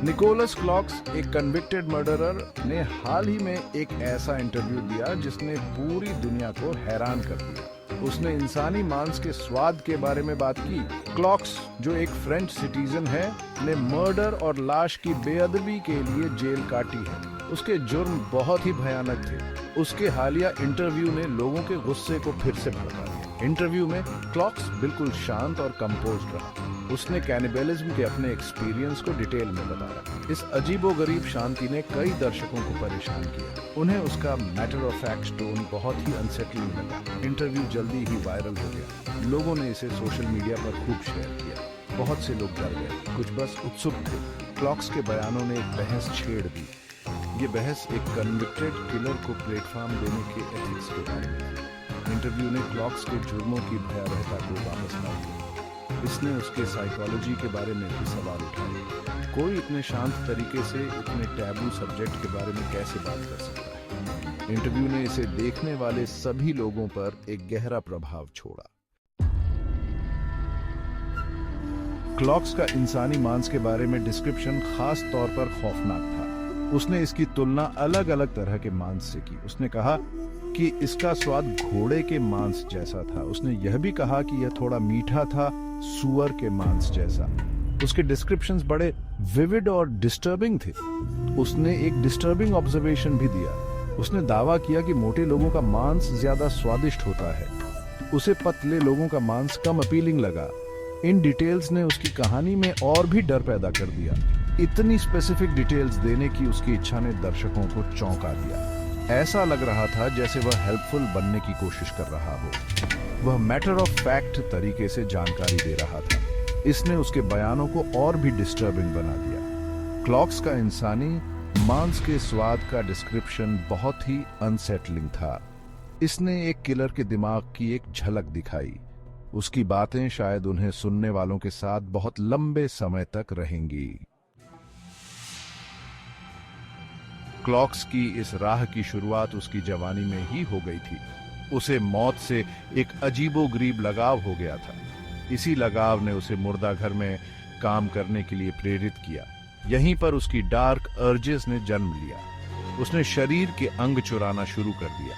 Nicholas clocks, एक convicted murderer, ने हाल ही में एक ऐसा इंटरव्यू दिया जिसने पूरी दुनिया को हैरान कर दिया। उसने इंसानी मांस के स्वाद के बारे में बात की। क्लॉक्स, जो एक फ्रेंच सिटीजन है, ने मर्डर और लाश की बेअदबी के लिए जेल काटी है। उसके जुर्म बहुत ही भयानक थे। उसके हालिया इंटरव्यू ने लोगों के गुस्से को फिर से भड़का दिया। इंटरव्यू में क्लॉक्स बिल्कुल शांत और कंपोज्ड रहा। उसने कैनिबलिज्म के अपने एक्सपीरियंस को डिटेल में बताया। इस अजीबोगरीब शांति ने कई दर्शकों को परेशान किया। उन्हें उसका मैटर ऑफ फैक्ट टोन बहुत ही अनसेटलिंग लगा। इंटरव्यू जल्दी ही वायरल हो गया। लोगों ने इसे सोशल मीडिया पर खूब शेयर किया। बहुत से लोग डर गए, कुछ बस उत्सुक थे। क्लॉक्स के बयानों ने एक बहस छेड़ दी। ये बहस एक कन्विक्टेड किलर को प्लेटफॉर्म देने के एथिक्स के बारे में थी। इंटरव्यू ने क्लॉक्स के जुर्मों की भयावहता को वापस ला दिया। इसने उसके साइकोलॉजी के बारे में भी सवाल उठाए। कोई इतने शांत तरीके से इतने टैबू सब्जेक्ट के बारे में कैसे बात कर सकता है? इंटरव्यू ने इसे देखने वाले सभी लोगों पर एक गहरा प्रभाव छोड़ा। क्लॉक्स का इंसानी मांस के बारे में डिस्क्रिप्शन खास तौर पर खौफनाक था। उसने इसकी तुलना अलग अलग तरह के मांस से की। उसने कहा कि इसका स्वाद घोड़े के मांस जैसा था। उसने यह भी कहा कि यह थोड़ा मीठा था, सूअर के मांस जैसा। उसके डिस्क्रिप्शंस बड़े विविड और डिस्टर्बिंग थे। उसने एक डिस्टर्बिंग ऑब्जर्वेशन भी दिया। उसने दावा किया कि मोटे लोगों का मांस ज्यादा स्वादिष्ट होता है। उसे पतले लोगों का मांस कम अपीलिंग लगा। इन डिटेल्स ने उसकी कहानी में और भी डर पैदा कर दिया। इतनी स्पेसिफिक डिटेल्स देने की उसकी इच्छा ने दर्शकों को चौंका दिया। ऐसा लग रहा था जैसे वह हेल्पफुल बनने की कोशिश कर रहा हो। वह मैटर ऑफ फैक्ट तरीके से जानकारी दे रहा था। इसने उसके बयानों को और भी डिस्टर्बिंग बना दिया। क्लॉक्स का इंसानी मांस के स्वाद का डिस्क्रिप्शन बहुत ही अनसेटलिंग था। इसने एक किलर के दिमाग की एक झलक दिखाई। उसकी बातें शायद उन्हें सुनने वालों के साथ बहुत लंबे समय तक रहेंगी। क्लॉक्स की इस राह की शुरुआत उसकी जवानी में ही हो गई थी। उसे मौत से एक अजीबोगरीब लगाव हो गया था। इसी लगाव ने उसे मुर्दाघर में काम करने के लिए प्रेरित किया। यहीं पर उसकी डार्क अर्जेस ने जन्म लिया। उसने शरीर के अंग चुराना शुरू कर दिया।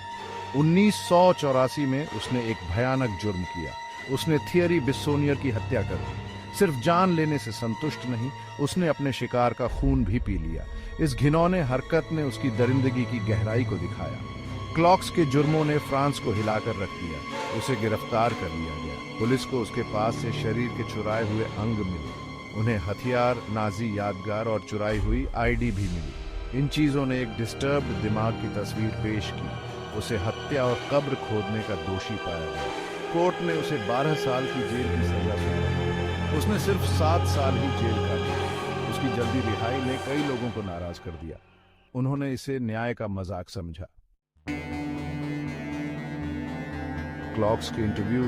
1984 में उसने एक भयानक जुर्म किया। उसने थियरी बिस्सोनियर की हत्या कर दी। सिर्फ जान लेने से संतुष्ट नहीं, उसने अपने शिकार का खून भी पी लिया। इस घिनौने हरकत ने उसकी दरिंदगी की गहराई को दिखाया। क्लॉक्स के जुर्मों ने फ्रांस को हिलाकर रख दिया। उसे गिरफ्तार कर लिया गया। पुलिस को उसके पास से शरीर के चुराए हुए अंग मिले। उन्हें हथियार, नाजी यादगार और चुराई हुई आईडी भी मिली। इन चीजों ने एक डिस्टर्ब्ड दिमाग की तस्वीर पेश की। उसे हत्या और कब्र खोदने का दोषी पाया गया। कोर्ट ने उसे 12 साल की जेल की सजा सुनाई। उसने सिर्फ 7 साल ही जेल काटी। उसकी जल्दी रिहाई ने कई लोगों को नाराज कर दिया। उन्होंने इसे न्याय का मजाक समझा। क्लॉक्स के इंटरव्यू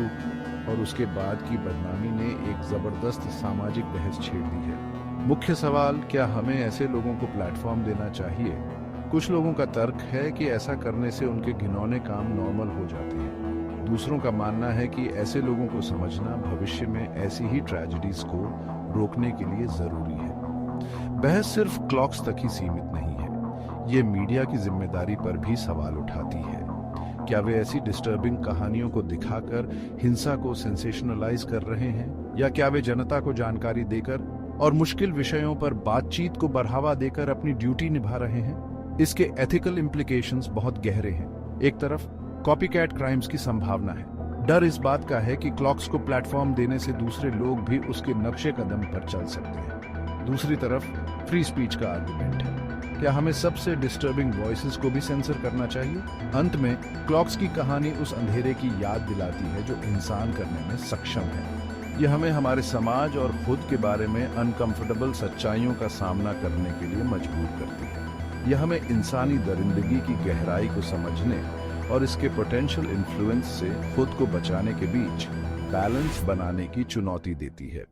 और उसके बाद की बदनामी ने एक जबरदस्त सामाजिक बहस छेड़ दी है। मुख्य सवाल, क्या हमें ऐसे लोगों को प्लेटफॉर्म देना चाहिए? कुछ लोगों का तर्क है कि ऐसा करने से उनके घिनौने काम नॉर्मल हो जाते हैं। दूसरों का मानना है कि ऐसे लोगों को समझना भविष्य में ऐसी ही ट्रेजेडीज को रोकने के लिए जरूरी है। बहस सिर्फ क्लॉक्स तक ही सीमित नहीं है। ये मीडिया की जिम्मेदारी पर भी सवाल उठाती है। क्या वे ऐसी डिस्टर्बिंग कहानियों को दिखाकर हिंसा को सेंसेशनलाइज कर रहे हैं, या क्या वे जनता को जानकारी देकर और मुश्किल विषयों पर बातचीत को बढ़ावा देकर अपनी ड्यूटी निभा रहे हैं? इसके एथिकल इम्प्लीकेशंस बहुत गहरे हैं। एक तरफ कॉपीकैट क्राइम्स की संभावना है। डर इस बात का है कि क्लॉक्स को प्लेटफॉर्म देने से दूसरे लोग भी उसके नक्शे कदम पर चल सकते हैं। दूसरी तरफ फ्री स्पीच का आर्गुमेंट है। क्या हमें सबसे डिस्टर्बिंग वॉइसेस को भी सेंसर करना चाहिए? अंत में क्लॉक्स की कहानी उस अंधेरे की याद दिलाती है जो इंसान करने में सक्षम है। यह हमें हमारे समाज और खुद के बारे में अनकंफर्टेबल सच्चाइयों का सामना करने के लिए मजबूर करती है। यह हमें इंसानी दरिंदगी की गहराई को समझने और इसके पोटेंशियल इन्फ्लुएंस से खुद को बचाने के बीच बैलेंस बनाने की चुनौती देती है।